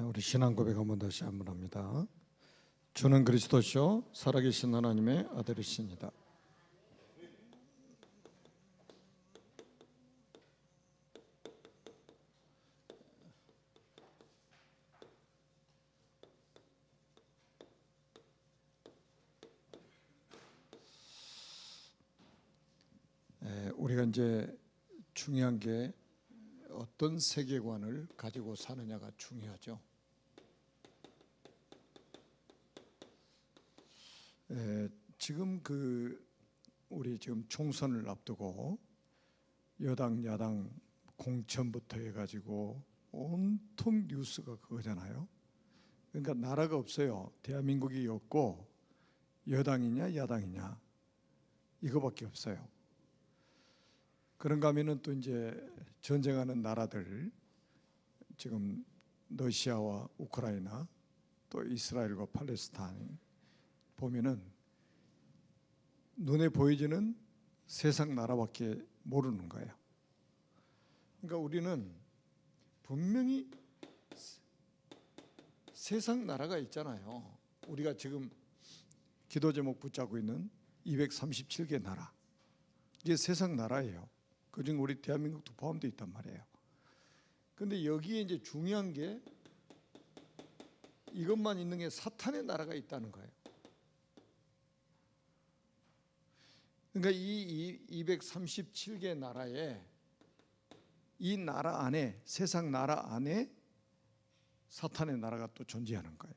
우리 신앙 고백 한번 다시 한번 합니다. 주는 그리스도시요 살아계신 하나님의 아들이십니다. 우리가 이제 중요한 게 어떤 세계관을 가지고 사느냐가 중요하죠. 지금 우리 지금 총선을 앞두고 여당 야당 공천부터 해가지고 온통 뉴스가 그거잖아요. 그러니까 나라가 없어요. 대한민국이 없고 여당이냐 야당이냐 이거밖에 없어요. 그런가 하면은 또 이제 전쟁하는 나라들, 지금 러시아와 우크라이나 또 이스라엘과 팔레스타인 보면은 눈에 보이지는 세상 나라밖에 모르는 거예요. 그러니까 우리는 분명히 세상 나라가 있잖아요. 우리가 지금 기도 제목 붙잡고 있는 237개 나라, 이게 세상 나라예요. 그중 우리 대한민국도 포함되어 있단 말이에요. 근데 여기에 이제 중요한 게 이것만 있는 게 사탄의 나라가 있다는 거예요. 그러니까 이 237개 나라에, 이 나라 안에, 세상 나라 안에 사탄의 나라가 또 존재하는 거예요.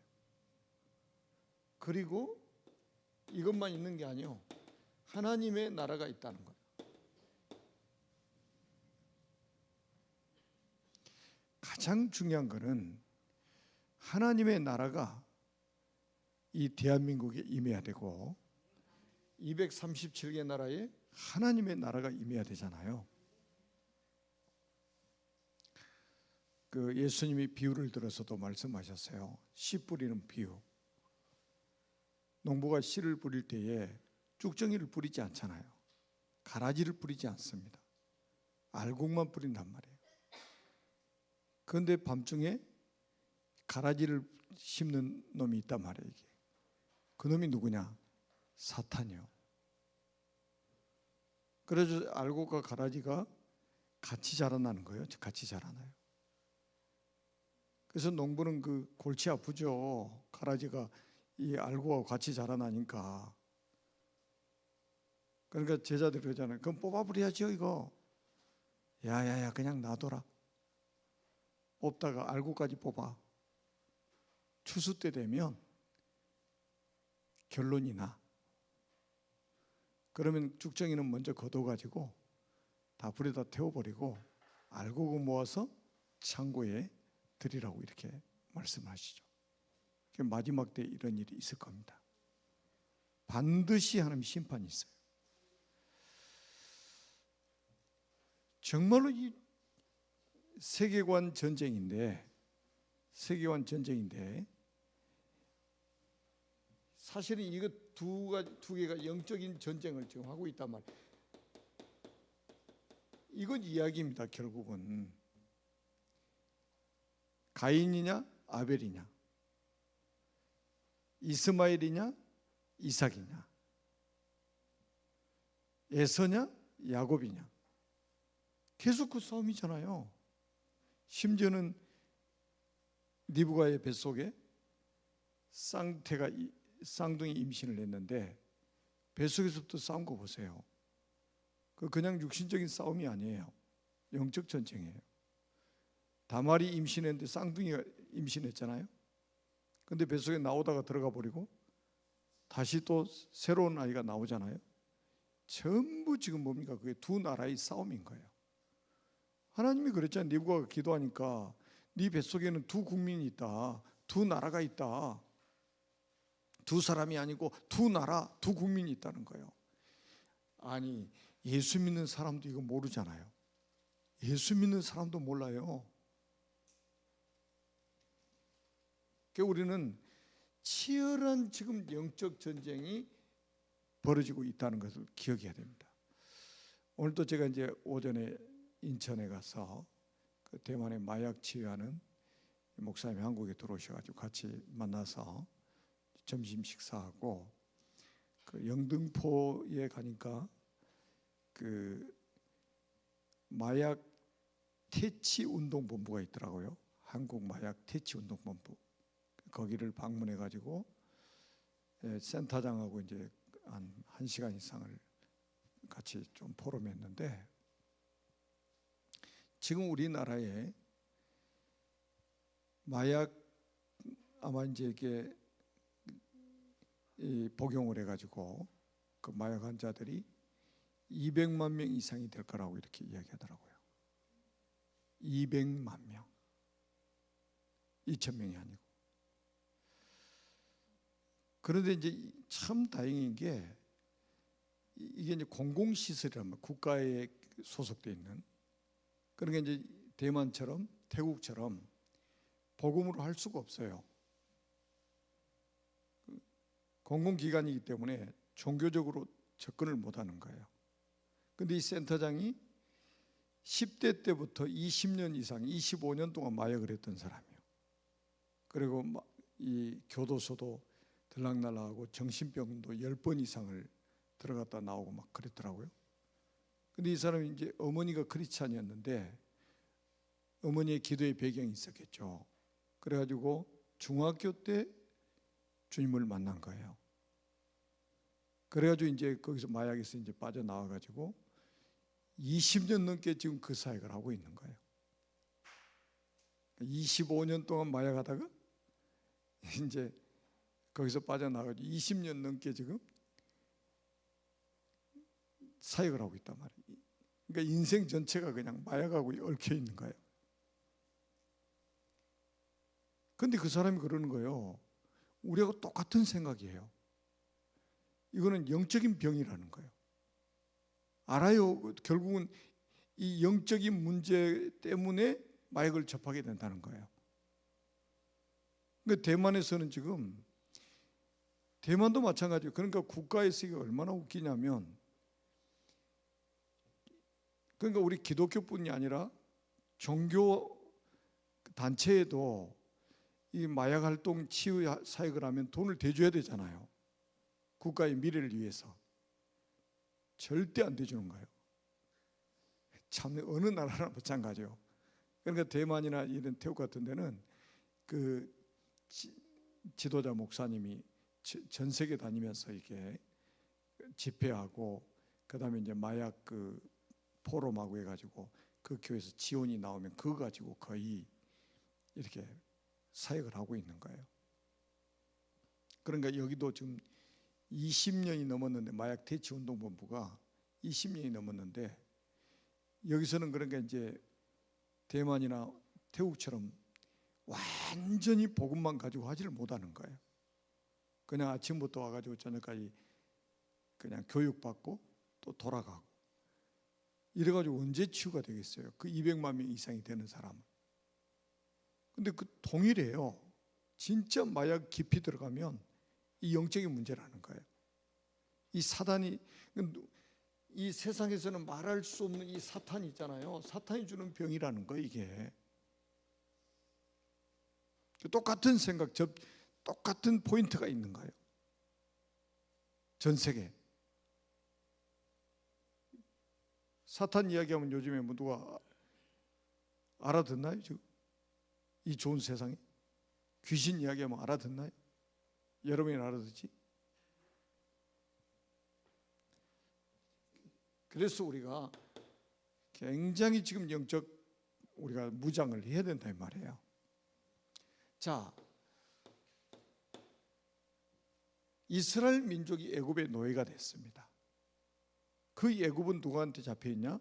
그리고 이것만 있는 게 아니요, 하나님의 나라가 있다는 거예요. 가장 중요한 것은 하나님의 나라가 이 대한민국에 임해야 되고 237개 나라에 하나님의 나라가 임해야 되잖아요. 예수님이 비유를 들어서도 말씀하셨어요. 씨 뿌리는 비유. 농부가 씨를 뿌릴 때에 쭉정이를 뿌리지 않잖아요. 가라지를 뿌리지 않습니다. 알곡만 뿌린단 말이에요. 그런데 밤중에 가라지를 심는 놈이 있단 말이에요. 이게. 그 놈이 누구냐? 사탄이요. 그래서 알곡과 가라지가 같이 자라나는 거예요. 같이 자라나요. 그래서 농부는 골치 아프죠. 가라지가 이 알곡하고 같이 자라나니까. 그러니까 제자들이 그러잖아요. 그럼 뽑아버려야죠 이거. 야야야 그냥 놔둬라. 뽑다가 알곡까지 뽑아. 추수 때 되면 결론이 나. 그러면 쭉정이는 먼저 걷어가지고 다 불에다 태워버리고 알곡을 모아서 창고에 드리라고 이렇게 말씀하시죠. 마지막 때 이런 일이 있을 겁니다. 반드시 하나님 심판이 있어요. 정말로 이 세계관 전쟁인데 사실은 이거 두 개가 영적인 전쟁을 지금 하고 있단 말이에요. 이건 이야기입니다. 결국은 가인이냐 아벨이냐, 이스마엘이냐 이삭이냐, 에서냐 야곱이냐, 계속 그 싸움이잖아요. 심지어는 리브가의 뱃속에 쌍둥이 임신을 했는데 뱃속에서부터 싸운 거 보세요. 그냥 육신적인 싸움이 아니에요. 영적 전쟁이에요. 다말이 임신했는데 쌍둥이가 임신했잖아요. 근데 뱃속에 나오다가 들어가 버리고 다시 또 새로운 아이가 나오잖아요. 전부 지금 뭡니까? 그게 두 나라의 싸움인 거예요. 하나님이 그랬잖아요. 리브가가 기도하니까 네 뱃속에는 두 국민이 있다. 두 나라가 있다. 두 사람이 아니고 두 나라, 두 국민이 있다는 거예요. 아니, 예수 믿는 사람도 이거 모르잖아요. 예수 믿는 사람도 몰라요. 그러니까 우리는 치열한 지금 영적 전쟁이 벌어지고 있다는 것을 기억해야 됩니다. 오늘도 제가 이제 오전에 인천에 가서 그 대만의 마약 치유하는 목사님이 한국에 들어오셔가지고 같이 만나서 점심 식사하고, 그 영등포에 가니까 그 마약 퇴치 운동본부가 있더라고요. 한국 마약 퇴치 운동본부. 거기를 방문해 가지고 센터장하고 이제 한 1시간 이상을 같이 좀 포럼했는데, 지금 우리나라에 마약 아마 이제 이게 복용을 해가지고 그 마약 환자들이 200만 명 이상이 될 거라고 이렇게 이야기하더라고요. 200만 명, 2,000명이 아니고. 그런데 이제 참 다행인 게, 이게 이제 공공시설이란 말이에요. 국가에 소속돼 있는. 그러니까 이제 대만처럼 태국처럼 복음으로 할 수가 없어요. 공공기관이기 때문에 종교적으로 접근을 못하는 거예요. 그런데 이 센터장이 10대 때부터 20년 이상, 25년 동안 마약을 했던 사람이에요. 그리고 이 교도소도 들락날락하고 정신병도 10번 이상을 들어갔다 나오고 막 그랬더라고요. 근데 이 사람이 이제 어머니가 크리스찬이었는데 어머니의 기도의 배경이 있었겠죠. 그래가지고 중학교 때 주님을 만난 거예요. 그래가지고 이제 거기서 마약에서 이제 빠져나와가지고 20년 넘게 지금 그 사역을 하고 있는 거예요. 25년 동안 마약하다가 이제 거기서 빠져나가지고 20년 넘게 지금 사역을 하고 있단 말이에요. 그러니까 인생 전체가 그냥 마약하고 얽혀 있는 거예요. 근데 그 사람이 그러는 거예요. 우리하고 똑같은 생각이에요. 이거는 영적인 병이라는 거예요. 알아요. 결국은 이 영적인 문제 때문에 마약을 접하게 된다는 거예요. 그러니까 대만에서는 지금, 대만도 마찬가지예요. 그러니까 국가에서 이게 얼마나 웃기냐면, 그러니까 우리 기독교뿐이 아니라 종교 단체에도 이 마약 활동 치유 사역을 하면 돈을 대줘야 되잖아요. 국가의 미래를 위해서. 절대 안 대주는 거예요. 참 어느 나라나 마찬가지요. 그러니까 대만이나 이런 태국 같은 데는 그 지도자 목사님이 전 세계 다니면서 이렇게 집회하고, 그다음에 이제 마약 그 포럼하고 해가지고 그 교회에서 지원이 나오면 그거 가지고 거의 이렇게 사역을 하고 있는 거예요. 그러니까 여기도 지금 20년이 넘었는데, 마약 퇴치 운동본부가 20년이 넘었는데, 여기서는 그러니까 이제 대만이나 태국처럼 완전히 복음만 가지고 하지를 못하는 거예요. 그냥 아침부터 와가지고 저녁까지 그냥 교육받고 또 돌아가고, 이래가지고 언제 치유가 되겠어요? 그 200만 명 이상이 되는 사람은. 근데 그 동일해요. 진짜 마약 깊이 들어가면 이 영적인 문제라는 거예요. 이 사단이, 이 세상에서는 말할 수 없는 이 사탄이 있잖아요. 사탄이 주는 병이라는 거예요, 이게. 똑같은 생각, 똑같은 포인트가 있는 거예요. 전 세계. 사탄 이야기하면 요즘에 뭐 누가 알아듣나요, 지금? 이 좋은 세상에 귀신 이야기하면 알아듣나요? 여러분이 알아듣지? 그래서 우리가 굉장히 지금 영적 우리가 무장을 해야 된다 이 말이에요. 자, 이스라엘 민족이 애굽의 노예가 됐습니다. 그 애굽은 누구한테 잡혀 있냐?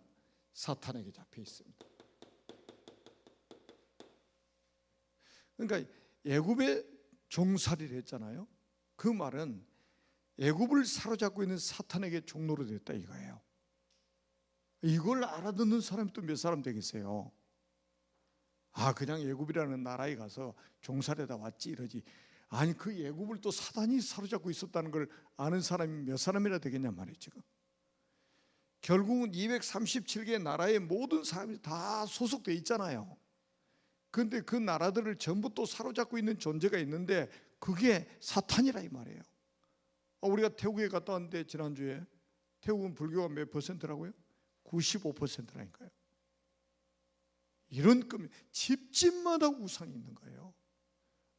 사탄에게 잡혀 있습니다. 그러니까 애굽에 종살이를 했잖아요. 그 말은 애굽을 사로잡고 있는 사탄에게 종로로 됐다 이거예요. 이걸 알아듣는 사람이 또 몇 사람 되겠어요? 아, 그냥 애굽이라는 나라에 가서 종살이하다 왔지 이러지. 아니, 그 애굽을 또 사단이 사로잡고 있었다는 걸 아는 사람이 몇 사람이나 되겠냐 말이에요. 지금 결국은 237개 나라의 모든 사람이 다 소속돼 있잖아요. 그런데 그 나라들을 전부 또 사로잡고 있는 존재가 있는데 그게 사탄이라 이 말이에요. 우리가 태국에 갔다 왔는데 지난주에 태국은 불교가 몇 퍼센트라고요? 95%라니까요. 이런 집집마다 우상이 있는 거예요.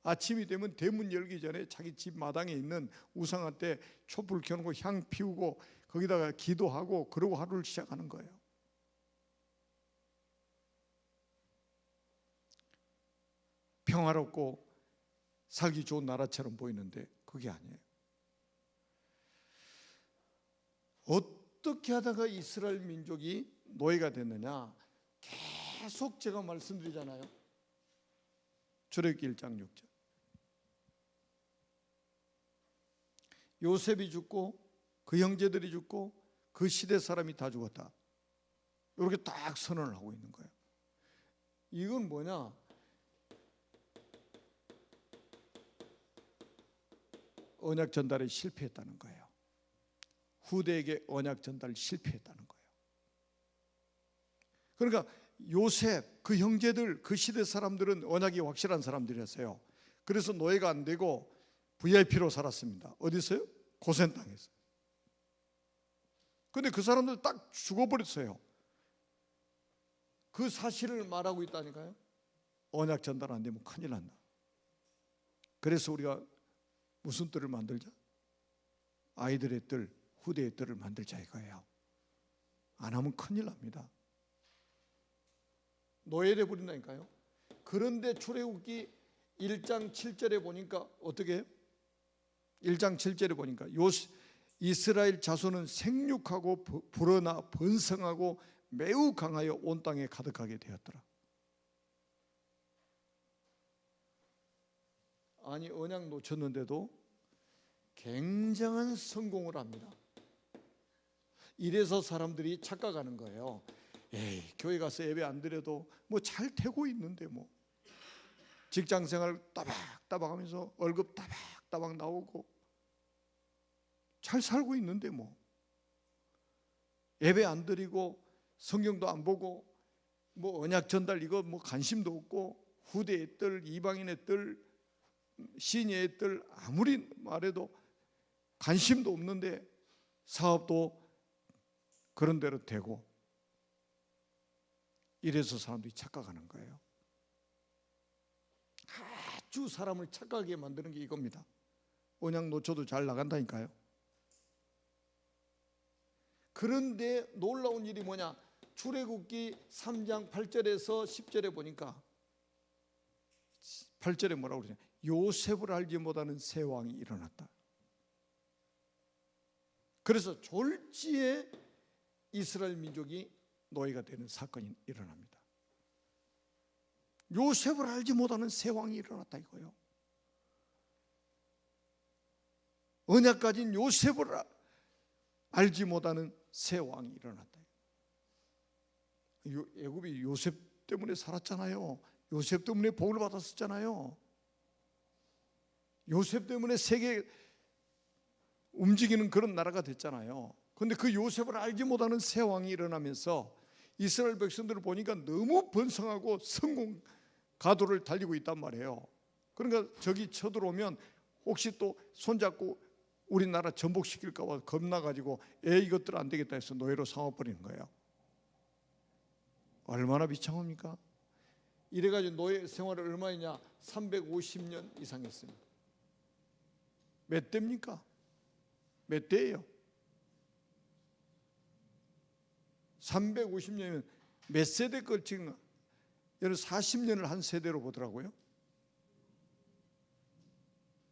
아침이 되면 대문 열기 전에 자기 집 마당에 있는 우상한테 촛불 켜놓고 향 피우고 거기다가 기도하고 그러고 하루를 시작하는 거예요. 평화롭고 살기 좋은 나라처럼 보이는데 그게 아니에요. 어떻게 하다가 이스라엘 민족이 노예가 됐느냐? 계속 제가 말씀드리잖아요. 출애굽기 1장 6절. 요셉이 죽고 그 형제들이 죽고 그 시대 사람이 다 죽었다. 이렇게 딱 선언을 하고 있는 거예요. 이건 뭐냐? 언약 전달에 실패했다는 거예요. 후대에게 언약 전달 실패했다는 거예요. 그러니까 요셉, 그 형제들, 그 시대 사람들은 언약이 확실한 사람들이었어요. 그래서 노예가 안 되고 VIP로 살았습니다. 어디서요? 고센 땅에서. 근데 그 사람들 딱 죽어버렸어요. 그 사실을 말하고 있다니까요. 언약 전달 안 되면 큰일 난다. 그래서 우리가 무슨 뜰을 만들자? 아이들의 뜰, 후대의 뜰을 만들자 이거예요. 안 하면 큰일 납니다. 노예돼 버린다니까요. 그런데 출애굽기 1장 7절에 보니까 어떻게 해요? 1장 7절에 보니까 이스라엘 자손은 생육하고 불어나 번성하고 매우 강하여 온 땅에 가득하게 되었더라. 아니 언약 놓쳤는데도 굉장한 성공을 합니다. 이래서 사람들이 착각하는 거예요. 에이, 교회 가서 예배 안 드려도 뭐 잘 되고 있는데 뭐 직장생활 따박따박 하면서 월급 따박따박 나오고 잘 살고 있는데 뭐 예배 안 드리고 성경도 안 보고 뭐 언약 전달 이거 뭐 관심도 없고 후대의 뜰, 이방인의 뜰, 시니의 뜰 아무리 말해도 관심도 없는데 사업도 그런 대로 되고 이래서 사람들이 착각하는 거예요. 아주 사람을 착각하게 만드는 게 이겁니다. 언약 놓쳐도 잘 나간다니까요. 그런데 놀라운 일이 뭐냐? 출애굽기 3장 8절에서 10절에 보니까 8절에 뭐라고 그러냐? 요셉을 알지 못하는 새 왕이 일어났다. 그래서 졸지에 이스라엘 민족이 노예가 되는 사건이 일어납니다. 요셉을 알지 못하는 새 왕이 일어났다 이거예요. 언약 가진 요셉을 알지 못하는 새 왕이 일어났다. 애굽이 요셉 때문에 살았잖아요. 요셉 때문에 복을 받았었잖아요. 요셉 때문에 세계 움직이는 그런 나라가 됐잖아요. 그런데 그 요셉을 알지 못하는 새 왕이 일어나면서 이스라엘 백성들을 보니까 너무 번성하고 성공 가도를 달리고 있단 말이에요. 그러니까 저기 쳐들어오면 혹시 또 손잡고 우리나라 전복시킬까 봐 겁나가지고 이것들 안 되겠다 해서 노예로 삼아버리는 거예요. 얼마나 비참합니까? 이래가지고 노예 생활을 얼마 했냐? 350년 이상 했습니다. 몇 대입니까? 몇 대예요? 350년이면 몇 세대 걸친, 여러분 40년을 한 세대로 보더라고요.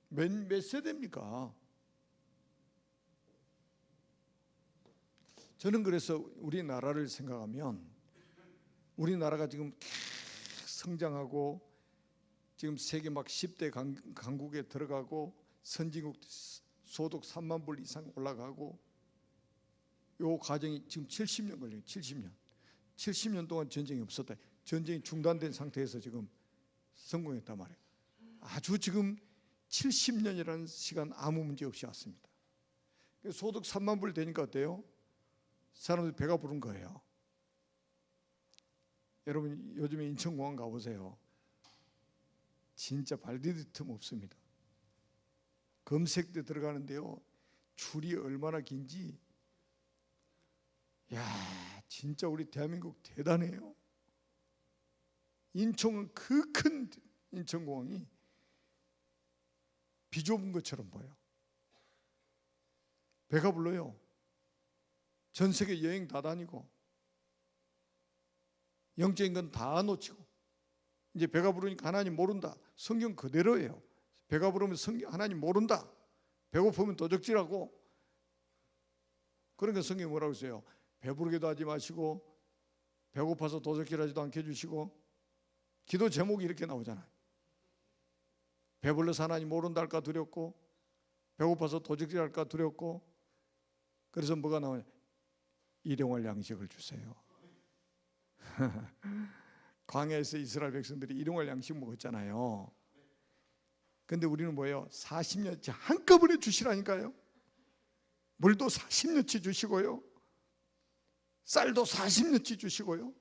몇 세대입니까? 저는 그래서 우리나라를 생각하면 우리나라가 지금 성장하고 지금 세계 막 10대 강국에 들어가고 선진국 소득 3만 불 이상 올라가고 요 과정이 지금 70년 걸려요. 70년 동안 전쟁이 없었다. 전쟁이 중단된 상태에서 지금 성공했단 말이에요. 아주 지금 70년이라는 시간 아무 문제 없이 왔습니다. 소득 3만 불 되니까 어때요? 사람들이 배가 부른 거예요. 여러분 요즘에 인천공항 가보세요. 진짜 발디딜 틈 없습니다. 검색대 들어가는데요, 줄이 얼마나 긴지, 야, 진짜 우리 대한민국 대단해요. 인천은 그 큰 인천공항이 비좁은 것처럼 보여. 배가 불러요. 전 세계 여행 다 다니고 영적인 건 다 놓치고 이제 배가 부르니까 하나님 모른다. 성경 그대로예요. 배가 부르면 하나님 모른다. 배고프면 도적질하고. 그러니까 성경이 뭐라고 했어요? 배부르게도 하지 마시고 배고파서 도적질하지도 않게 해주시고. 기도 제목이 이렇게 나오잖아요. 배불러서 하나님 모른다 할까 두렵고 배고파서 도적질할까 두렵고. 그래서 뭐가 나오냐? 일용할 양식을 주세요. 광야에서 이스라엘 백성들이 일용할 양식 먹었잖아요. 근데 우리는 뭐예요? 40년치 한꺼번에 주시라니까요. 물도 40년치 주시고요, 쌀도 40년치 주시고요.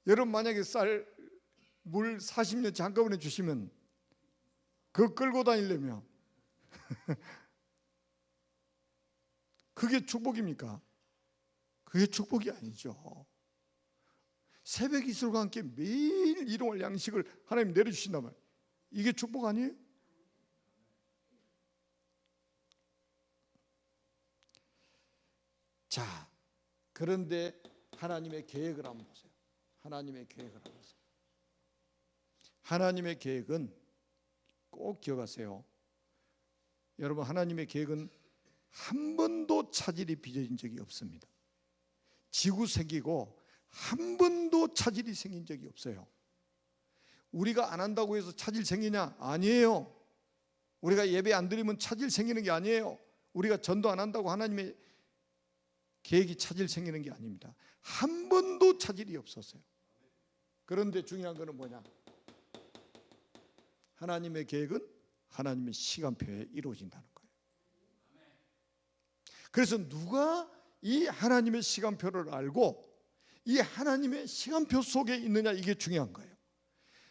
여러분 만약에 쌀, 물 40년치 한꺼번에 주시면 그거 끌고 다니려면 그게 축복입니까? 그게 축복이 아니죠. 새벽 이슬과 함께 매일 일용할 양식을 하나님 내려주신단 말이에요. 이게 축복 아니에요? 자, 그런데 하나님의 계획을 한번 보세요. 하나님의 계획을 한번 보세요. 하나님의 계획은 꼭 기억하세요. 여러분, 하나님의 계획은 한 번도 차질이 빚어진 적이 없습니다. 지구 생기고 한 번도 차질이 생긴 적이 없어요. 우리가 안 한다고 해서 차질 생기냐? 아니에요. 우리가 예배 안 드리면 차질 생기는 게 아니에요. 우리가 전도 안 한다고 하나님의 계획이 차질 생기는 게 아닙니다. 한 번도 차질이 없었어요. 그런데 중요한 거는 뭐냐? 하나님의 계획은 하나님의 시간표에 이루어진다는 거예요. 그래서 누가 이 하나님의 시간표를 알고 이 하나님의 시간표 속에 있느냐, 이게 중요한 거예요.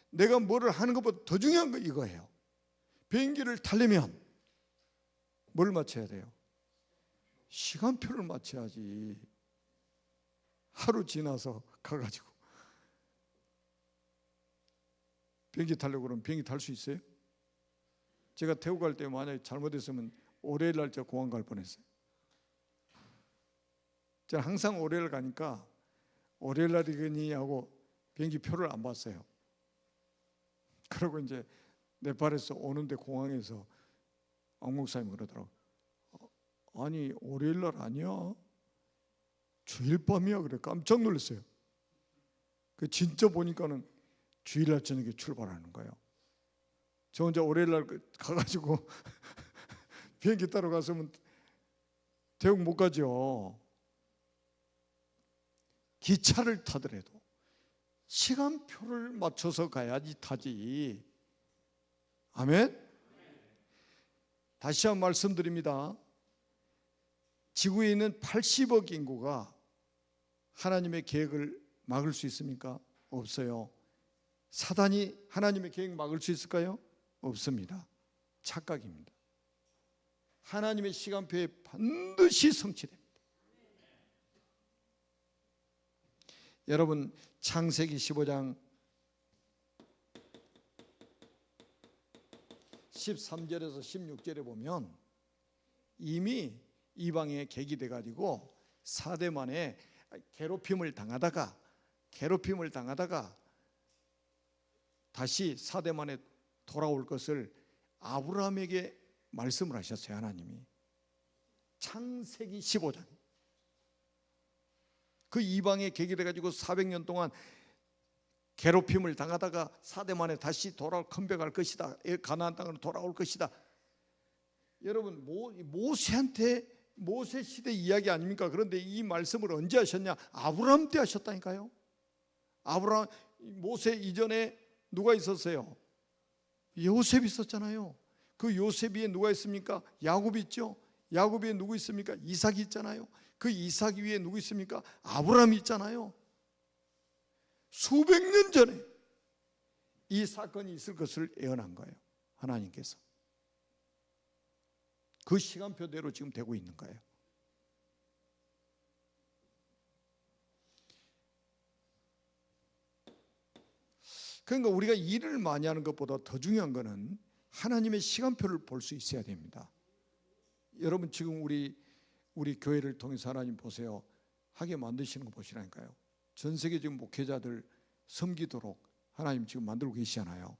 내가 뭐를 하는 것보다 더 중요한 거 이거예요. 비행기를 타려면 뭘 맞춰야 돼요? 시간표를 맞춰야지. 하루 지나서 가가지고 비행기 타려고 그러면 비행기 탈 수 있어요? 제가 태국 갈 때 만약에 잘못했으면 월요일 날 제가 공항 갈 뻔했어요. 제가 항상 월요일 가니까 월요일 날이겠니 하고 비행기 표를 안 봤어요. 그러고 이제 네팔에서 오는데 공항에서 앙 목사님이 그러더라고. 아니 월요일 날 아니야, 주일 밤이야. 그래 깜짝 놀랐어요. 그 진짜 보니까는 주일날 저녁에 출발하는 거예요. 저 혼자 월요일 날 가가지고 비행기 타러 갔으면 태국 못 가죠. 기차를 타더라도 시간표를 맞춰서 가야지 타지. 아멘? 다시 한 번 말씀드립니다. 지구에 있는 80억 인구가 하나님의 계획을 막을 수 있습니까? 없어요. 사단이 하나님의 계획 막을 수 있을까요? 없습니다. 착각입니다. 하나님의 시간표에 반드시 성취됩니다. 여러분, 창세기 15장 13절에서 16절에 보면 이미 이방에 객이 돼가지고 사대 만에 괴롭힘을 당하다가 다시 사대 만에 돌아올 것을 아브라함에게 말씀을 하셨어요. 하나님이 창세기 15장. 그 이방에 객이 돼가지고 400년 동안 괴롭힘을 당하다가 사대 만에 다시 컴백할 것이다. 가나안 땅으로 돌아올 것이다. 여러분, 모세 시대 이야기 아닙니까? 그런데 이 말씀을 언제 하셨냐? 아브라함 때 하셨다니까요. 아브라함, 모세 이전에 누가 있었어요? 요셉이 있었잖아요. 그 요셉 위에 누가 있습니까? 야곱이 있죠. 야곱 위에 누구 있습니까? 이삭이 있잖아요. 그 이삭 위에 누구 있습니까? 아브라함이 있잖아요. 수백 년 전에 이 사건이 있을 것을 예언한 거예요. 하나님께서. 그 시간표대로 지금 되고 있는 거예요. 그러니까 우리가 일을 많이 하는 것보다 더 중요한 것은 하나님의 시간표를 볼 수 있어야 됩니다. 여러분 지금 우리 교회를 통해서 하나님 보세요. 하게 만드시는 거 보시라니까요. 전 세계 지금 목회자들 섬기도록 하나님 지금 만들고 계시잖아요.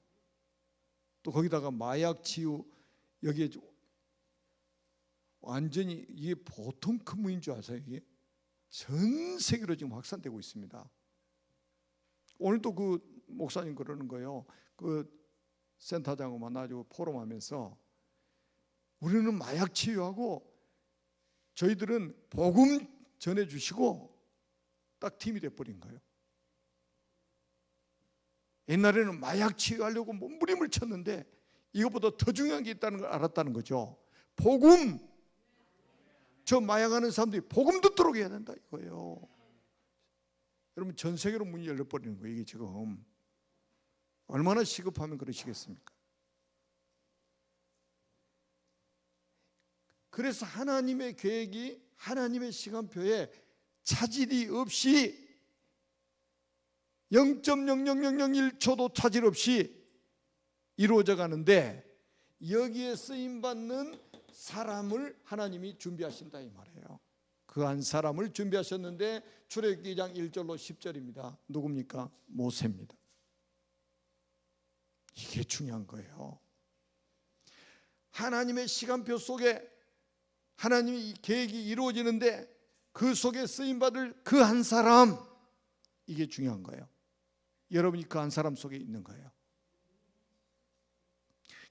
또 거기다가 마약 치유, 여기에 완전히 이게 보통 큰 문인 줄 아세요? 이게 전 세계로 지금 확산되고 있습니다. 오늘도 그 목사님 그러는 거예요. 그 센터장하고 만나가지고 포럼하면서 우리는 마약 치유하고 저희들은 복음 전해주시고 딱 팀이 돼버린 거예요. 옛날에는 마약 치유하려고 몸부림을 쳤는데 이것보다 더 중요한 게 있다는 걸 알았다는 거죠. 복음. 저 마약하는 사람들이 복음 듣도록 해야 된다 이거예요. 여러분 전 세계로 문이 열려버리는 거예요. 이게 지금 얼마나 시급하면 그러시겠습니까? 그래서 하나님의 계획이 하나님의 시간표에 차질이 없이 0.00001초도 차질 없이 이루어져 가는데 여기에 쓰임받는 사람을 하나님이 준비하신다 이 말이에요. 그 한 사람을 준비하셨는데 출애굽기 2장 1절로 10절입니다. 누굽니까? 모세입니다. 이게 중요한 거예요. 하나님의 시간표 속에 하나님의 계획이 이루어지는데 그 속에 쓰임받을 그 한 사람, 이게 중요한 거예요. 여러분이 그 한 사람 속에 있는 거예요.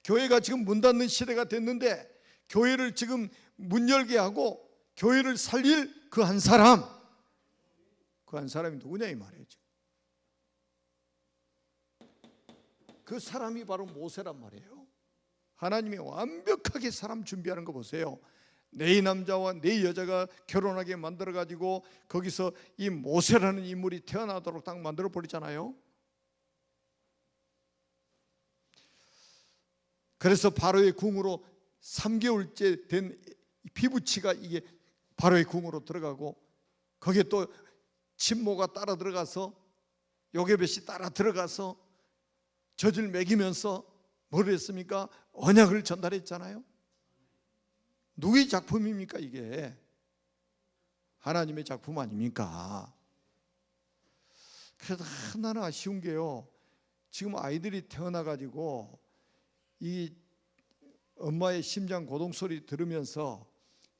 교회가 지금 문 닫는 시대가 됐는데 교회를 지금 문 열게 하고 교회를 살릴 그 한 사람, 그 한 사람이 누구냐 이 말이에요. 그 사람이 바로 모세란 말이에요. 하나님이 완벽하게 사람 준비하는 거 보세요. 네 남자와 네 여자가 결혼하게 만들어 가지고 거기서 이 모세라는 인물이 태어나도록 딱 만들어 버리잖아요. 그래서 바로의 궁으로 3개월째 된 피부치가 이게 바로의 궁으로 들어가고 거기에 또 친모가 따라 들어가서 요게벳이 따라 들어가서 젖을 먹이면서 뭘 했습니까? 언약을 전달했잖아요. 누구의 작품입니까 이게? 하나님의 작품 아닙니까? 그래서 하나는 아쉬운 게요, 지금 아이들이 태어나가지고 이 엄마의 심장 고동 소리 들으면서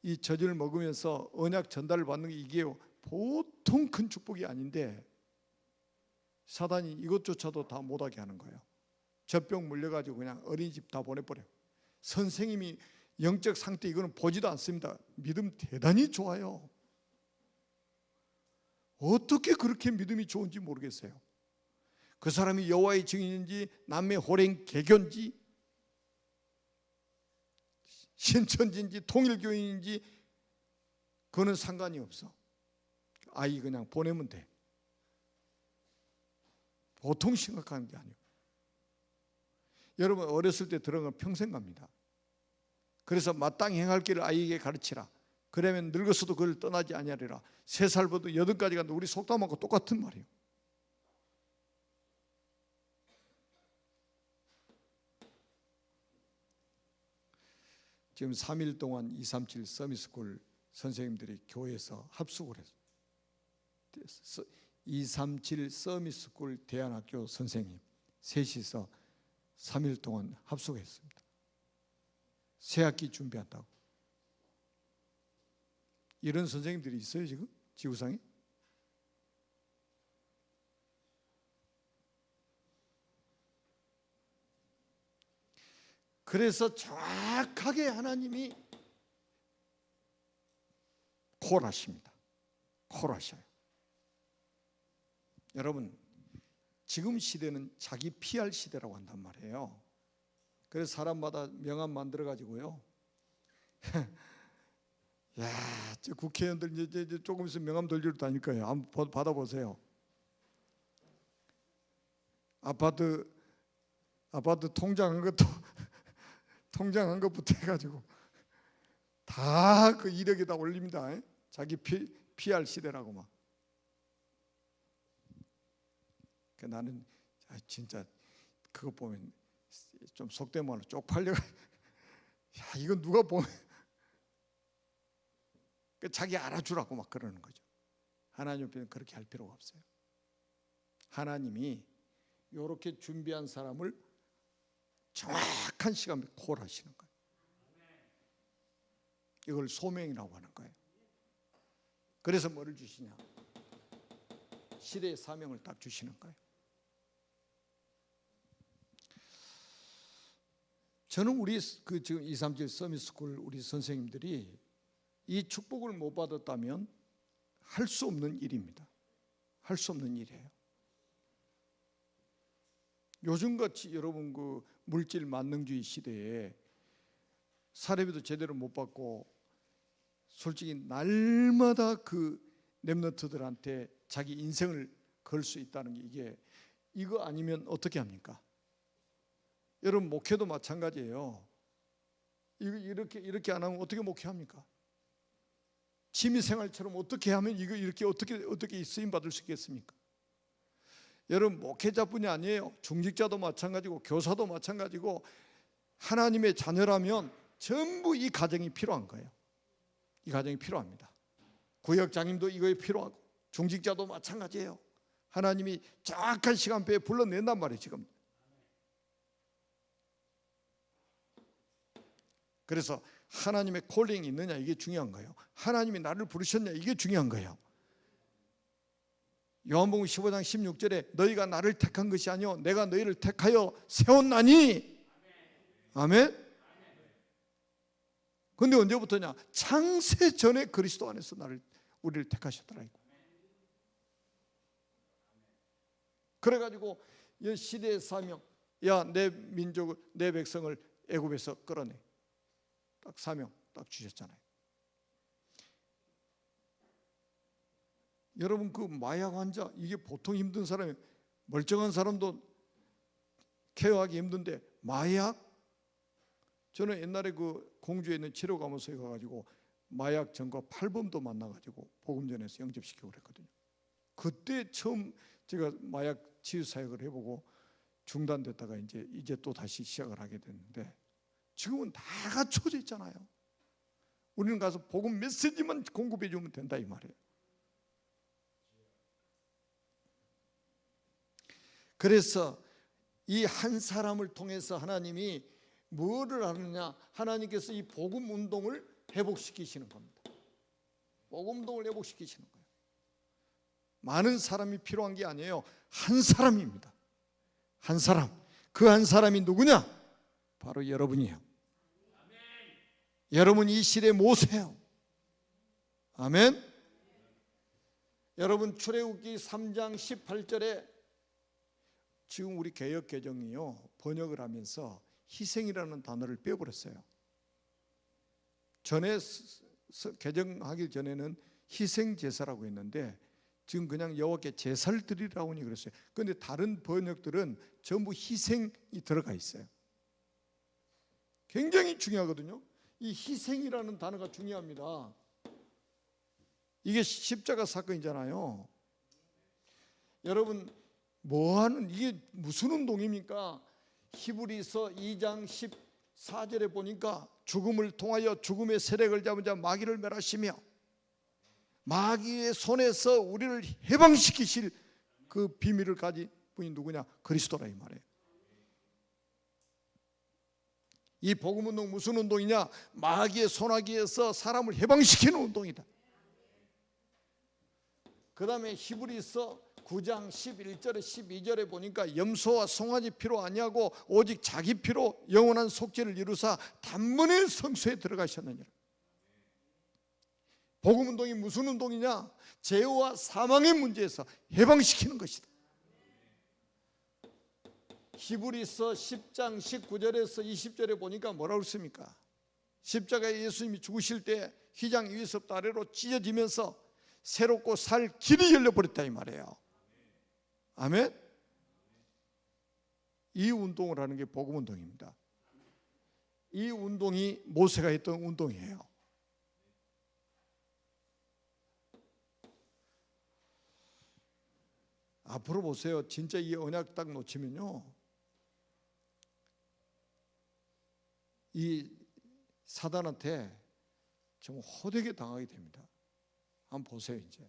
이 젖을 먹으면서 언약 전달을 받는 게 이게 보통 큰 축복이 아닌데 사단이 이것조차도 다 못하게 하는 거예요. 젖병 물려가지고 그냥 어린이집 다 보내버려요. 선생님이 영적 상태 이거는 보지도 않습니다. 믿음 대단히 좋아요. 어떻게 그렇게 믿음이 좋은지 모르겠어요. 그 사람이 여호와의 증인인지 남의 호랭 개교인지 신천지인지 통일교인인지 그거는 상관이 없어. 아이 그냥 보내면 돼. 보통 심각한 게 아니에요. 여러분 어렸을 때 들은 건 평생 갑니다. 그래서 마땅히 행할 길을 아이에게 가르치라. 그러면 늙어서도 그를 떠나지 아니하리라. 3살부터 8까지 갔는데 우리 속담하고 똑같은 말이에요. 지금 3일 동안 237 서밋스쿨 선생님들이 교회에서 합숙을 했어요. 237 서밋스쿨 대안학교 선생님 셋이서 3일 동안 합숙했습니다. 새 학기 준비한다고. 이런 선생님들이 있어요 지금 지구상에? 그래서 정확하게 하나님이 콜하십니다. 콜하셔요. 여러분 지금 시대는 자기 PR 시대라고 한단 말이에요. 그래서 사람마다 명함 만들어 가지고요. 야, 저 국회의원들 이제 조금 있으면 명함 돌리러 다닐 거예요. 한번 받아보세요. 아파트 아파트 통장한 것도 통장한 것부터 해가지고 다 그 이력에다 올립니다. 자기 PR 시대라고 막. 나는 진짜 그거 보면 좀 속된 말로 쪽팔려. 야, 이거 누가 보면 자기 알아주라고 막 그러는 거죠. 하나님 앞에는 그렇게 할 필요가 없어요. 하나님이 이렇게 준비한 사람을 정확한 시간에 콜하시는 거예요. 이걸 소명이라고 하는 거예요. 그래서 뭐를 주시냐? 시대의 사명을 딱 주시는 거예요. 저는 우리 그 지금 237 서밋스쿨 우리 선생님들이 이 축복을 못 받았다면 할 수 없는 일입니다. 할 수 없는 일이에요. 요즘같이 여러분 그 물질 만능주의 시대에 사례비도 제대로 못 받고 솔직히 날마다 그 렘넌트들한테 자기 인생을 걸 수 있다는 게 이거 아니면 어떻게 합니까? 여러분 목회도 마찬가지예요. 이렇게 안 하면 어떻게 목회합니까? 취미생활처럼 어떻게 하면 이거 이렇게 어떻게 쓰임 받을 수 있겠습니까? 여러분 목회자뿐이 아니에요. 중직자도 마찬가지고 교사도 마찬가지고 하나님의 자녀라면 전부 이 가정이 필요한 거예요. 이 가정이 필요합니다. 구역장님도 이거에 필요하고 중직자도 마찬가지예요. 하나님이 정확한 시간표에 불러낸단 말이에요. 지금. 그래서 하나님의 콜링이 있느냐 이게 중요한 거예요. 하나님이 나를 부르셨냐 이게 중요한 거예요. 요한복음 15장 16절에 너희가 나를 택한 것이 아니요 내가 너희를 택하여 세웠나니. 아멘. 근데 언제부터냐? 창세 전에 그리스도 안에서 우리를 택하셨더라. 그래가지고 이 시대의 사명, 야 내 민족을 내 백성을 애굽에서 끌어내. 딱 사명 딱 주셨잖아요. 여러분 그 마약 환자 이게 보통 힘든 사람이 멀쩡한 사람도 케어하기 힘든데 마약? 저는 옛날에 그 공주에 있는 치료감호소에 가가지고 마약 전과 팔범도 만나가지고 복음전에서 영접시키고 그랬거든요. 그때 처음 제가 마약 치유 사역을 해보고 중단됐다가 이제 또 다시 시작을 하게 됐는데 지금은 다 갖춰져 있잖아요. 우리는 가서 복음 메시지만 공급해 주면 된다 이 말이에요. 그래서 이 한 사람을 통해서 하나님이 뭐를 하느냐? 하나님께서 이 복음 운동을 회복시키시는 겁니다. 복음 운동을 회복시키시는 거예요. 많은 사람이 필요한 게 아니에요. 한 사람입니다. 한 사람. 그 한 사람이 누구냐? 바로 여러분이에요. 여러분 이 시대 모세요. 아멘. 여러분 출애굽기 3장 18절에 지금 우리 개역 개정이요 번역을 하면서 희생이라는 단어를 빼버렸어요. 전에 개정하기 전에는 희생 제사라고 했는데 지금 그냥 여호와께 제사를 드리라고 그랬어요. 그런데 다른 번역들은 전부 희생이 들어가 있어요. 굉장히 중요하거든요. 이 희생이라는 단어가 중요합니다. 이게 십자가 사건이잖아요. 여러분 뭐하는 이게 무슨 운동입니까? 히브리서 2장 14절에 보니까 죽음을 통하여 죽음의 세력을 잡은 자 마귀를 멸하시며 마귀의 손에서 우리를 해방시키실 그 비밀을 가진 분이 누구냐? 그리스도라 이 말이에요. 이 복음운동 무슨 운동이냐? 마귀의 손아귀에서 사람을 해방시키는 운동이다. 그 다음에 히브리서 9장 11절에 12절에 보니까 염소와 송아지 피로 아니하고 오직 자기 피로 영원한 속죄를 이루사 단번에 성소에 들어가셨느니라. 복음운동이 무슨 운동이냐? 죄와 사망의 문제에서 해방시키는 것이다. 히브리서 10장 19절에서 20절에 보니까 뭐라고 했습니까? 십자가에 예수님이 죽으실 때 휘장 위에서부터 아래로 찢어지면서 새롭고 살 길이 열려버렸다 이 말이에요. 아멘. 이 운동을 하는 게 복음 운동입니다. 이 운동이 모세가 했던 운동이에요. 앞으로 보세요. 진짜 이 언약 딱 놓치면요, 이 사단한테 좀 호되게 당하게 됩니다. 한번 보세요. 이제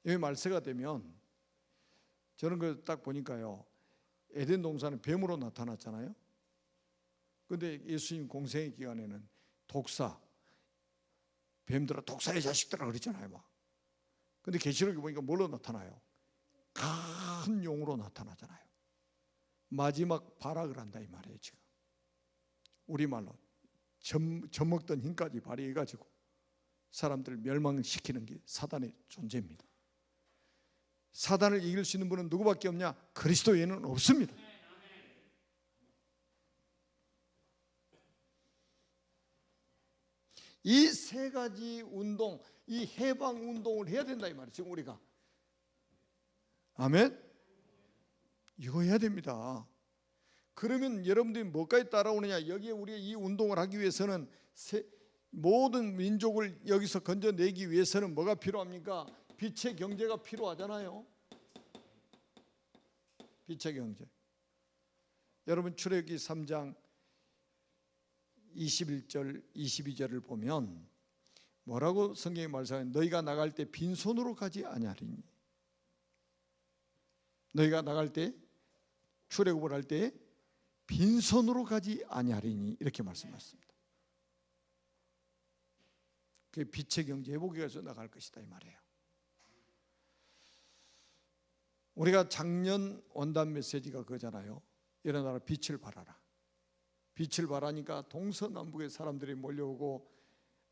이 말세가 되면, 저는 그 딱 보니까요, 에덴 동산은 뱀으로 나타났잖아요. 근데 예수님 공생의 기간에는 독사, 뱀들아 독사의 자식들아 그랬잖아요 막. 근데 계시록에 보니까 뭘로 나타나요? 큰 용으로 나타나잖아요. 마지막 발악을 한다 이 말이에요. 지금 우리말로 젖먹던 힘까지 발휘해가지고 사람들을 멸망시키는 게 사단의 존재입니다. 사단을 이길 수 있는 분은 누구밖에 없냐? 그리스도 외에는 없습니다. 이 세 가지 운동, 이 해방 운동을 해야 된다 이 말이에요. 지금 우리가. 아멘? 이거 해야 됩니다. 그러면 여러분들이 뭐까지 따라오느냐? 여기에 우리가 이 운동을 하기 위해서는 모든 민족을 여기서 건져내기 위해서는 뭐가 필요합니까? 빛의 경제가 필요하잖아요. 빛의 경제. 여러분 출애굽기 3장 21절 22절을 보면 뭐라고 성경이 말씀하냐? 너희가 나갈 때 빈손으로 가지 아니하리니. 너희가 나갈 때, 출애굽을 할 때 빈손으로 가지 아니하리니, 이렇게 말씀하셨습니다. 그게 빛의 경제 회복에 가서 나갈 것이다 이 말이에요. 우리가 작년 원단 메시지가 그거잖아요. 일어나라 빛을 발하라. 빛을 발하니까 동서남북의 사람들이 몰려오고,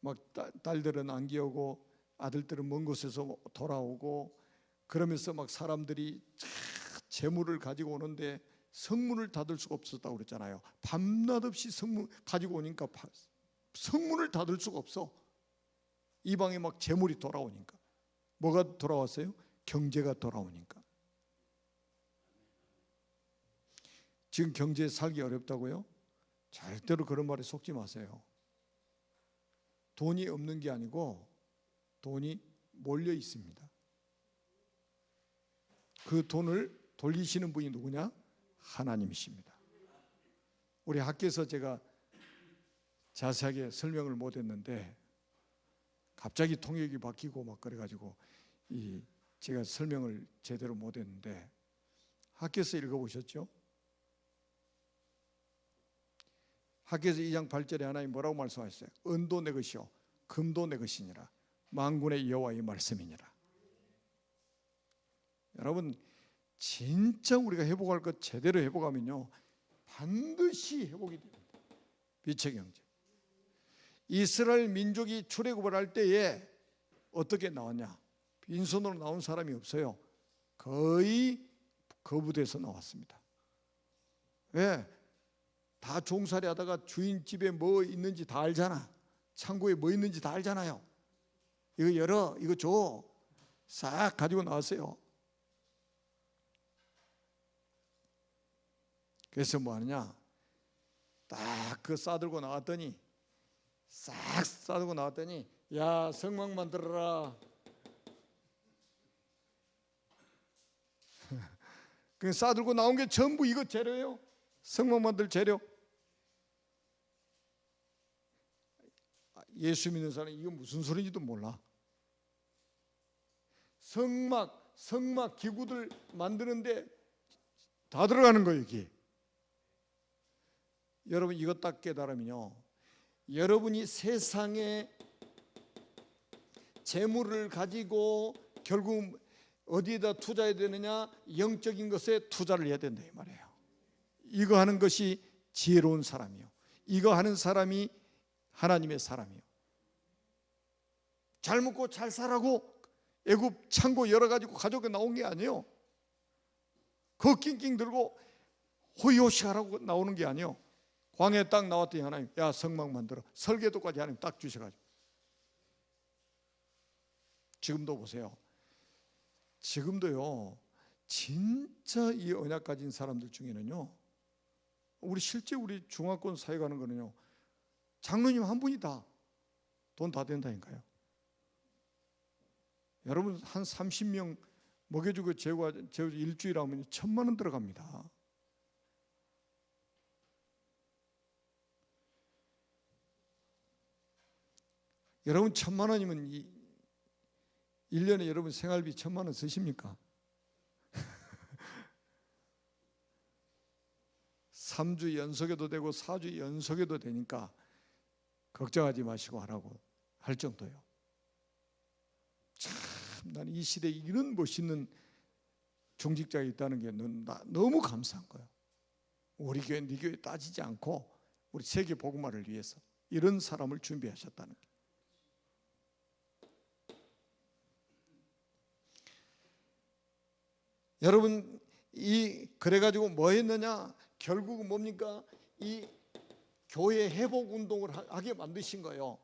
막 딸들은 안기오고 아들들은 먼 곳에서 돌아오고, 그러면서 막 사람들이 재물을 가지고 오는데 성문을 닫을 수가 없었다고 그랬잖아요. 밤낮 없이 성문 가지고 오니까 성문을 닫을 수가 없어. 이 방에 막 재물이 돌아오니까. 뭐가 돌아왔어요? 경제가 돌아오니까. 지금 경제에 살기 어렵다고요? 절대로 그런 말에 속지 마세요. 돈이 없는 게 아니고 돈이 몰려 있습니다. 그 돈을 돌리시는 분이 누구냐? 하나님이십니다. 우리 학교에서 제가 자세하게 설명을 못 했는데 갑자기 통역이 바뀌고 막 그래가지고 제가 설명을 제대로 못 했는데, 학교에서 읽어보셨죠? 학교에서 2장 8절에 하나님 뭐라고 말씀하셨어요? 은도 내 것이요 금도 내 것이니라. 만군의 여호와의 말씀이니라. 여러분 진짜 우리가 회복할 것 제대로 회복하면요 반드시 회복이 됩니다. 빛의 경제. 이스라엘 민족이 출애굽을 할 때에 어떻게 나왔냐? 빈손으로 나온 사람이 없어요. 거의 거부돼서 나왔습니다. 왜? 다 종살이 하다가 주인 집에 뭐 있는지 다 알잖아. 창고에 뭐 있는지 다 알잖아요. 이거 열어, 이거 줘. 싹 가지고 나왔어요. 그래서 뭐 하느냐? 딱 그 싸들고 나왔더니, 싹 싸들고 나왔더니, 야 성막 만들어라. 그 싸들고 나온 게 전부 이거 재료예요. 성막 만들 재료. 예수 믿는 사람은 이거 무슨 소리인지도 몰라. 성막 기구들 만드는데 다 들어가는 거예요 이게. 여러분 이거 딱 깨달으면요, 여러분이 세상에 재물을 가지고 결국 어디에다 투자해야 되느냐? 영적인 것에 투자를 해야 된다 이 말이에요. 이거 하는 것이 지혜로운 사람이요, 이거 하는 사람이 하나님의 사람이요. 잘 먹고 잘 살라고 애굽 창고 열어가지고 가져가 나온 게 아니에요. 그거 낑낑 들고 호의호식 하라고 나오는 게 아니에요. 광야에 딱 나왔더니 하나님, 야 성막 만들어. 설계도까지 하나님 딱 주셔가지고. 지금도 보세요. 지금도요, 진짜 이 언약 가진 사람들 중에는요, 실제 우리 중화권 사회 가는 거는요, 장로님 한 분이 다 돈 다 된다니까요. 여러분 한 30명 먹여주고 재워 일주일 하면 1,000만 원 들어갑니다. 여러분 1,000만 원이면 1년에 여러분 생활비 1,000만 원 쓰십니까? 3주 연속에도 되고 4주 연속에도 되니까 걱정하지 마시고 하라고 할 정도예요. 참 나는 이 시대에 이런 멋있는 중직자가 있다는 게 너무 감사한 거예요. 우리 교회, 네 교회 따지지 않고 우리 세계 복음화를 위해서 이런 사람을 준비하셨다는 게. 여러분 그래가지고 뭐 했느냐? 결국은 뭡니까? 이 교회 회복 운동을 하게 만드신 거예요.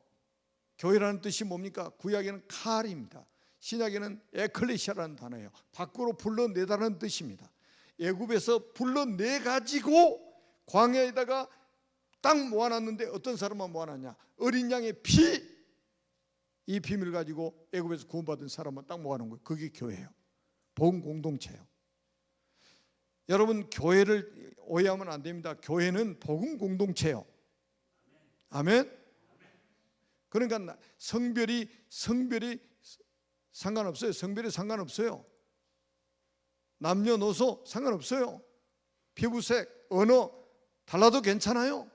교회라는 뜻이 뭡니까? 구약에는 칼입니다. 신약에는 에클레시아라는 단어예요. 밖으로 불러내다라는 뜻입니다. 애굽에서 불러내가지고 광야에다가 딱 모아놨는데 어떤 사람만 모아놨냐? 어린 양의 피, 이 비밀을 가지고 애굽에서 구원받은 사람만 딱 모아놓은 거예요. 그게 교회예요. 복음 공동체예요. 여러분 교회를 오해하면 안 됩니다. 교회는 복음 공동체예요. 아멘. 그러니까 성별이 상관없어요. 성별이 상관없어요. 남녀노소 상관없어요. 피부색, 언어 달라도 괜찮아요.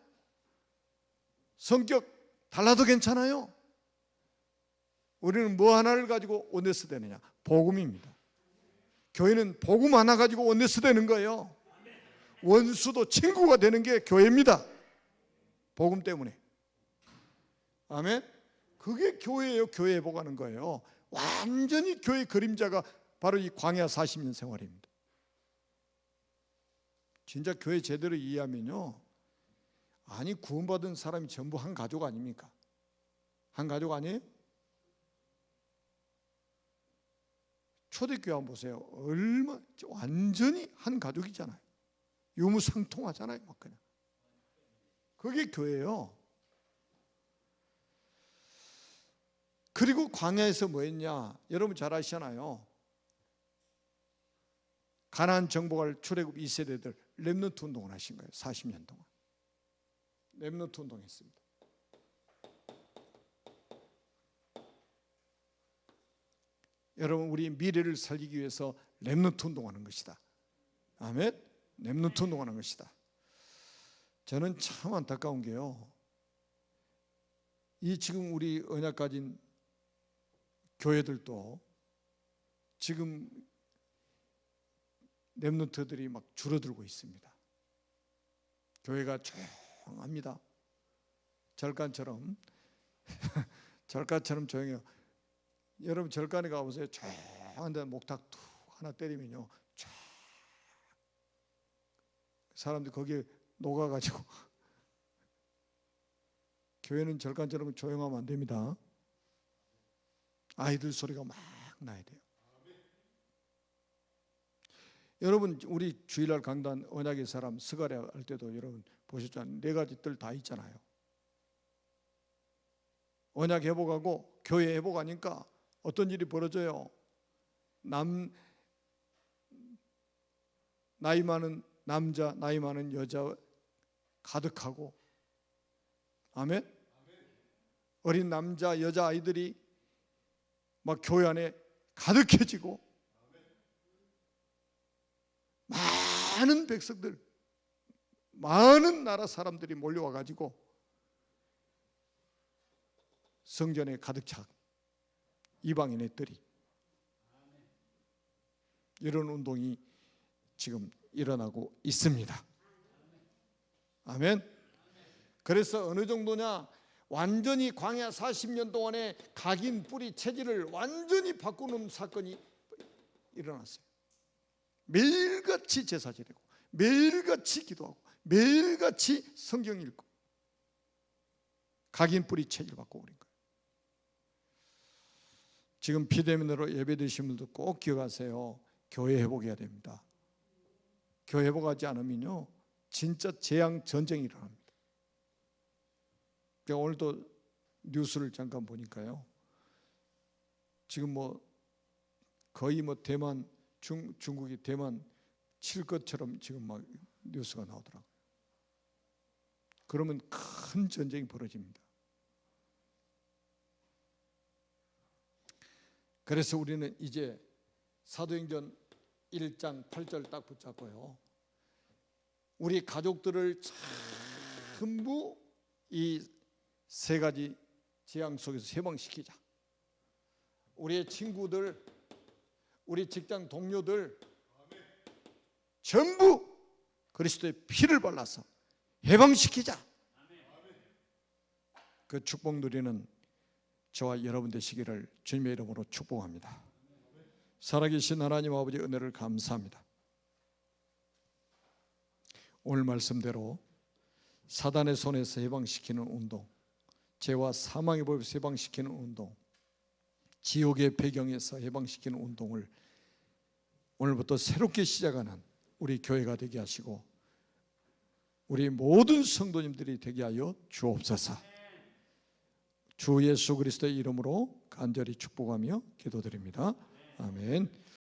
성격 달라도 괜찮아요. 우리는 뭐 하나를 가지고 원네스 되느냐? 복음입니다. 교회는 복음 하나 가지고 원네스 되는 거예요. 원수도 친구가 되는 게 교회입니다. 복음 때문에. 아멘. 그게 교회예요. 교회 회복하는 거예요. 완전히 교회 그림자가 바로 이 광야 40년 생활입니다. 진짜 교회 제대로 이해하면요, 아니 구원받은 사람이 전부 한 가족 아닙니까? 한 가족 아니에요? 초대교회 한번 보세요. 완전히 한 가족이잖아요. 유무상통하잖아요. 막 그냥. 그게 교회예요. 그리고 광야에서 뭐 했냐? 여러분 잘 아시잖아요. 가나안 정복할 출애굽 2세대들 렘넌트 운동을 하신 거예요. 40년 동안 렘넌트 운동했습니다. 여러분 우리 미래를 살리기 위해서 렘넌트 운동하는 것이다. 아멘. 렘넌트 운동하는 것이다. 저는 참 안타까운 게요, 이 지금 우리 언약 가진 교회들도 지금 렘넌트들이 막 줄어들고 있습니다. 교회가 조용합니다. 절간처럼 절간처럼 조용해요. 여러분 절간에 가보세요. 조용한데 목탁 툭 하나 때리면요, 쫙 사람들이 거기에 녹아가지고. 교회는 절간처럼 조용하면 안 됩니다. 아이들 소리가 막 나야 돼요. 여러분 우리 주일날 강단 언약의 사람 스가랴 할 때도 여러분 보셨잖아요. 4가지 뜰 다 있잖아요. 언약 회복하고 교회 회복하니까 어떤 일이 벌어져요? 나이 많은 남자, 나이 많은 여자 가득하고, 아멘? 어린 남자, 여자 아이들이 막 교회 안에 가득해지고, 많은 백성들, 많은 나라 사람들이 몰려와가지고 성전에 가득 차 이방인의 뜰이. 이런 운동이 지금 일어나고 있습니다. 아멘. 그래서 어느 정도냐, 완전히 광야 40년 동안에 각인 뿌리 체질을 완전히 바꾸는 사건이 일어났어요. 매일같이 제사 지내고 매일같이 기도하고 매일같이 성경 읽고 각인 뿌리 체질 바꿔버린 거예요. 지금 비대면으로 예배 드신 분들 꼭 기억하세요. 교회 회복해야 됩니다. 교회 회복하지 않으면요 진짜 재앙 전쟁이 일어납니다. 제가 오늘도 뉴스를 잠깐 보니까요, 지금 뭐 거의 뭐 대만 중국이 대만 칠 것처럼 지금 막 뉴스가 나오더라고요. 그러면 큰 전쟁이 벌어집니다. 그래서 우리는 이제 사도행전 1장 8절 딱 붙잡고요, 우리 가족들을 전부 이 세 가지 재앙 속에서 해방시키자. 우리의 친구들, 우리 직장 동료들 전부 그리스도의 피를 발라서 해방시키자. 그 축복 누리는 저와 여러분 되시기를 주님의 이름으로 축복합니다. 살아계신 하나님 아버지 은혜를 감사합니다. 오늘 말씀대로 사단의 손에서 해방시키는 운동, 죄와 사망의 법에서 해방시키는 운동, 지옥의 배경에서 해방시키는 운동을 오늘부터 새롭게 시작하는 우리 교회가 되게 하시고 우리 모든 성도님들이 되게 하여 주옵소서. 주 예수 그리스도의 이름으로 간절히 축복하며 기도드립니다. 아멘.